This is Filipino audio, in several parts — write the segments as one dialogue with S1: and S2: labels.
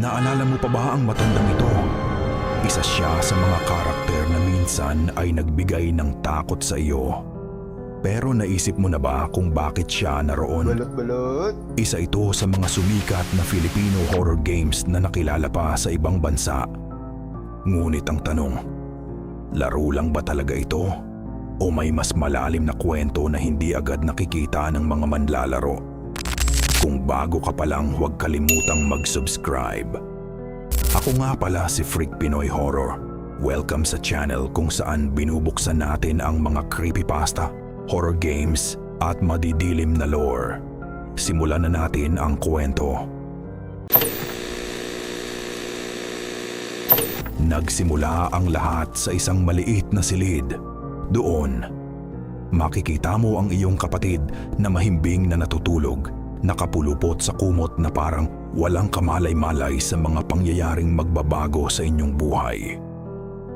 S1: Naalala mo pa ba ang matandang ito? Isa siya sa mga karakter na minsan ay nagbigay ng takot sa iyo. Pero naisip mo na ba kung bakit siya naroon?
S2: Balot.
S1: Isa ito sa mga sumikat na Filipino horror games na nakilala pa sa ibang bansa. Ngunit ang tanong, laro lang ba talaga ito? O may mas malalim na kwento na hindi agad nakikita ng mga manlalaro? Kung bago ka pa lang, huwag kalimutang mag-subscribe. Ako nga pala si Freak Pinoy Horror. Welcome sa channel kung saan binubuksan natin ang mga creepypasta, horror games at madidilim na lore. Simulan na natin ang kwento. Nagsimula ang lahat sa isang maliit na silid. Doon, makikita mo ang iyong kapatid na mahimbing na natutulog, nakapulupot sa kumot na parang walang kamalay-malay sa mga pangyayaring magbabago sa inyong buhay.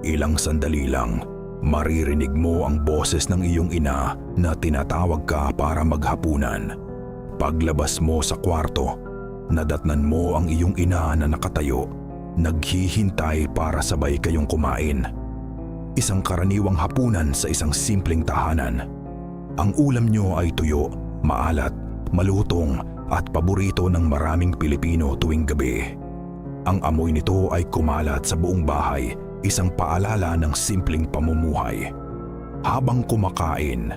S1: Ilang sandali lang, maririnig mo ang boses ng iyong ina na tinatawag ka para maghapunan. Paglabas mo sa kwarto, nadatnan mo ang iyong ina na nakatayo, naghihintay para sabay kayong kumain. Isang karaniwang hapunan sa isang simpleng tahanan. Ang ulam nyo ay tuyo, maalat, malutong at paborito ng maraming Pilipino tuwing gabi. Ang amoy nito ay kumalat sa buong bahay, isang paalala ng simpleng pamumuhay. Habang kumakain,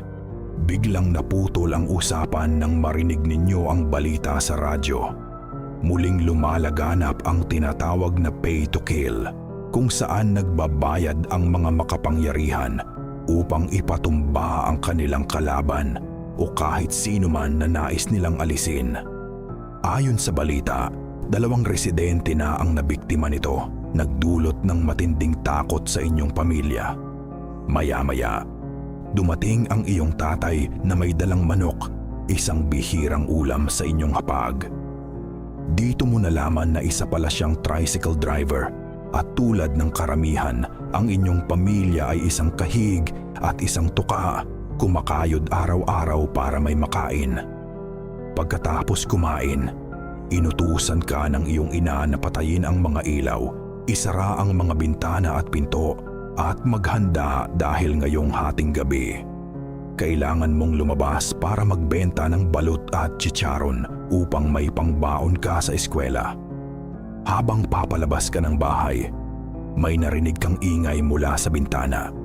S1: biglang naputol ang usapan nang marinig ninyo ang balita sa radyo. Muling lumalaganap ang tinatawag na pay to kill, kung saan nagbabayad ang mga makapangyarihan upang ipatumba ang kanilang kalaban o kahit sino man na nais nilang alisin. Ayon sa balita, 2 residente na ang nabiktima nito, nagdulot ng matinding takot sa inyong pamilya. Maya-maya, dumating ang iyong tatay na may dalang manok, isang bihirang ulam sa inyong hapag. Dito mo nalaman na isa pala siyang tricycle driver at tulad ng karamihan, ang inyong pamilya ay isang kahig at isang tuka, kumakayod araw-araw para may makain. Pagkatapos kumain, inutusan ka ng iyong ina na patayin ang mga ilaw, isara ang mga bintana at pinto, at maghanda dahil ngayong hating gabi. Kailangan mong lumabas para magbenta ng balut at chicharon upang may pangbaon ka sa eskwela. Habang papalabas ka ng bahay, may narinig kang ingay mula sa bintana.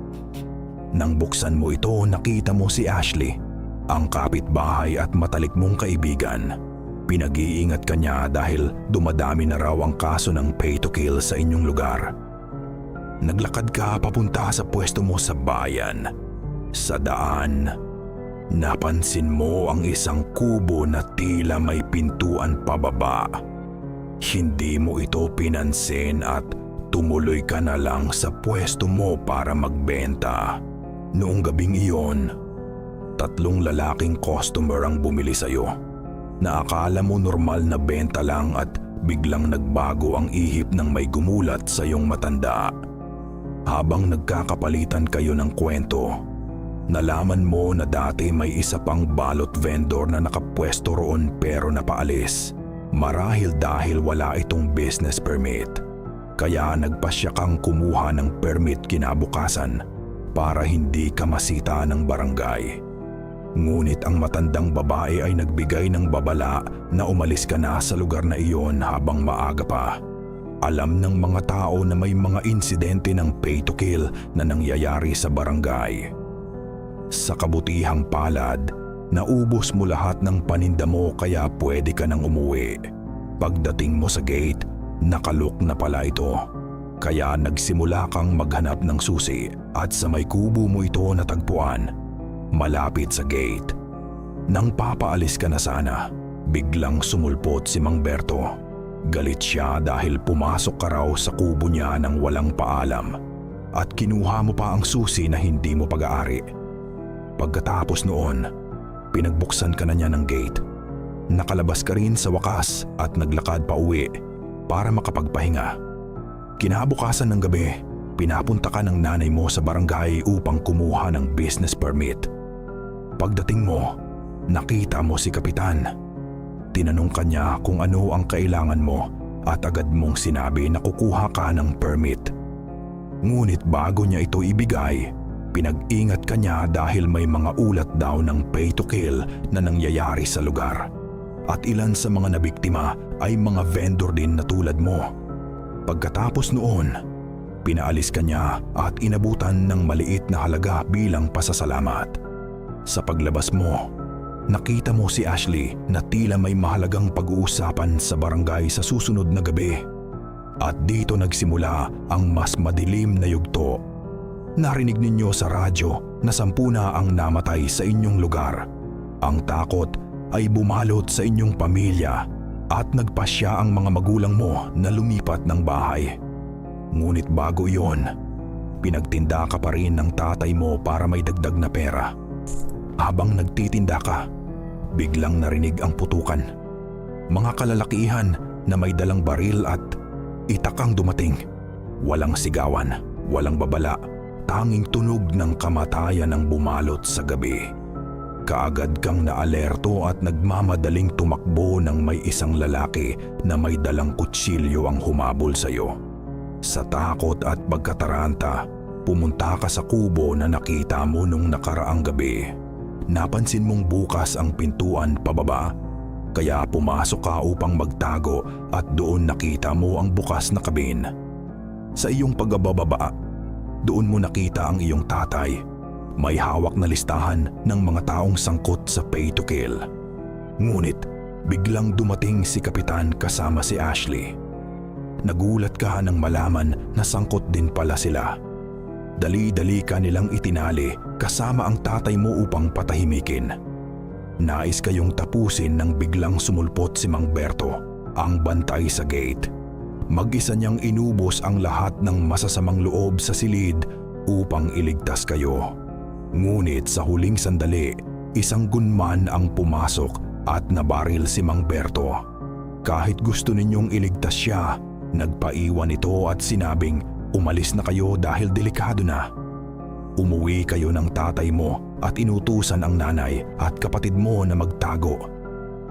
S1: Nang buksan mo ito, nakita mo si Ashley, ang kapitbahay at matalik mong kaibigan. Pinag-iingat ka niya dahil dumadami na raw ang kaso ng pay to kill sa inyong lugar. Naglakad ka papunta sa pwesto mo sa bayan. Sa daan, napansin mo ang isang kubo na tila may pintuan pababa. Hindi mo ito pinansin at tumuloy ka na lang sa pwesto mo para magbenta. Noong gabing iyon, 3 lalaking customer ang bumili sa'yo. Naakala mo normal na benta lang at biglang nagbago ang ihip ng may gumulat sa iyong matanda. Habang nagkakapalitan kayo ng kwento, nalaman mo na dati may isa pang balot vendor na nakapwesto roon pero napaalis. Marahil dahil wala itong business permit. Kaya nagpasya kang kumuha ng permit kinabukasan para hindi ka masita ng barangay. Ngunit ang matandang babae ay nagbigay ng babala na umalis ka na sa lugar na iyon habang maaga pa. Alam ng mga tao na may mga insidente ng pay to kill na nangyayari sa barangay. Sa kabutihang palad, naubos mo lahat ng paninda mo kaya pwede ka nang umuwi. Pagdating mo sa gate, nakalok na pala ito. Kaya nagsimula kang maghanap ng susi at sa may kubo mo ito natagpuan, malapit sa gate. Nang papaalis ka na sana, biglang sumulpot si Mang Berto. Galit siya dahil pumasok ka raw sa kubo niya nang walang paalam at kinuha mo pa ang susi na hindi mo pag-aari. Pagkatapos noon, pinagbuksan ka na niya ng gate. Nakalabas ka rin sa wakas at naglakad pa uwi para makapagpahinga. Kinabukasan ng gabi, pinapunta ka ng nanay mo sa barangay upang kumuha ng business permit. Pagdating mo, nakita mo si Kapitan. Tinanong ka niya kung ano ang kailangan mo at agad mong sinabi na kukuha ka ng permit. Ngunit bago niya ito ibigay, pinag-ingat ka niya dahil may mga ulat daw ng pay to kill na nangyayari sa lugar. At ilan sa mga nabiktima ay mga vendor din na tulad mo. Pagkatapos noon, pinaalis ka niya at inabutan ng maliit na halaga bilang pasasalamat. Sa paglabas mo, nakita mo si Ashley na tila may mahalagang pag-uusapan sa barangay sa susunod na gabi. At dito nagsimula ang mas madilim na yugto. Narinig ninyo sa radyo na 10 na ang namatay sa inyong lugar. Ang takot ay bumalot sa inyong pamilya at nagpasya ang mga magulang mo na lumipat ng bahay. Ngunit bago iyon, pinagtinda ka pa rin ng tatay mo para may dagdag na pera. Habang nagtitinda ka, biglang narinig ang putukan. Mga kalalakihan na may dalang baril at itak ang dumating. Walang sigawan, walang babala, tanging tunog ng kamatayan ang bumalot sa gabi. Kaagad kang naalerto at nagmamadaling tumakbo nang may isang lalaki na may dalang kutsilyo ang humabol sa iyo. Sa takot at pagkataranta, pumunta ka sa kubo na nakita mo nung nakaraang gabi. Napansin mong bukas ang pintuan pababa, kaya pumasok ka upang magtago at doon nakita mo ang bukas na kabin. Sa iyong pagbababa, doon mo nakita ang iyong tatay. May hawak na listahan ng mga taong sangkot sa pay to kill. Ngunit biglang dumating si Kapitan kasama si Ashley. Nagulat ka nang malaman na sangkot din pala sila. Dali-dali ka nilang itinali kasama ang tatay mo upang patahimikin. Nais kayong tapusin nang biglang sumulpot si Mang Berto, ang bantay sa gate. Mag-isa niyang inubos ang lahat ng masasamang loob sa silid upang iligtas kayo. Ngunit sa huling sandali, isang gunman ang pumasok at nabaril si Mang Berto. Kahit gusto ninyong iligtas siya, nagpaiwan ito at sinabing umalis na kayo dahil delikado na. Umuwi kayo ng tatay mo at inutusan ang nanay at kapatid mo na magtago.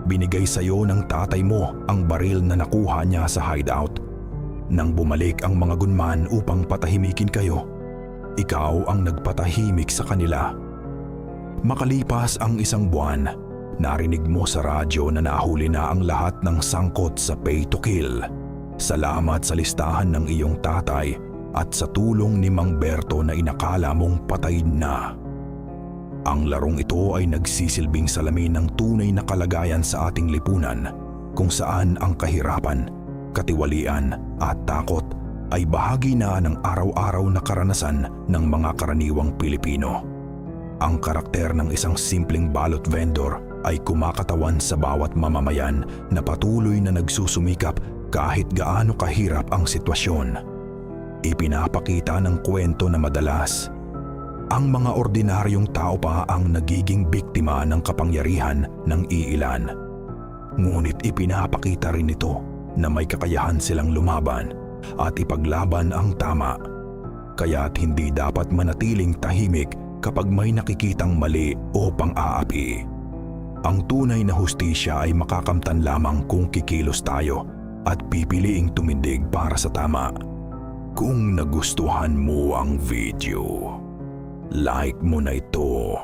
S1: Binigay sa iyo ng tatay mo ang baril na nakuha niya sa hideout. Nang bumalik ang mga gunman upang patahimikin kayo, ikaw ang nagpatahimik sa kanila. Makalipas ang 1 buwan, narinig mo sa radyo na nahuli na ang lahat ng sangkot sa pay to kill. Salamat sa listahan ng iyong tatay at sa tulong ni Mang Berto na inakala mong patay na. Ang larong ito ay nagsisilbing salamin ng tunay na kalagayan sa ating lipunan, kung saan ang kahirapan, katiwalian at takot ay bahagi na ng araw-araw na karanasan ng mga karaniwang Pilipino. Ang karakter ng isang simpleng balot vendor ay kumakatawan sa bawat mamamayan na patuloy na nagsusumikap kahit gaano kahirap ang sitwasyon. Ipinapakita ng kwento na madalas, ang mga ordinaryong tao pa ang nagiging biktima ng kapangyarihan ng iilan. Ngunit ipinapakita rin ito na may kakayahan silang lumaban at ipaglaban ang tama. Kaya't hindi dapat manatiling tahimik kapag may nakikitang mali o pang-aapi. Ang tunay na hustisya ay makakamtan lamang kung kikilos tayo at pipiliing tumindig para sa tama. Kung nagustuhan mo ang video, like mo na ito.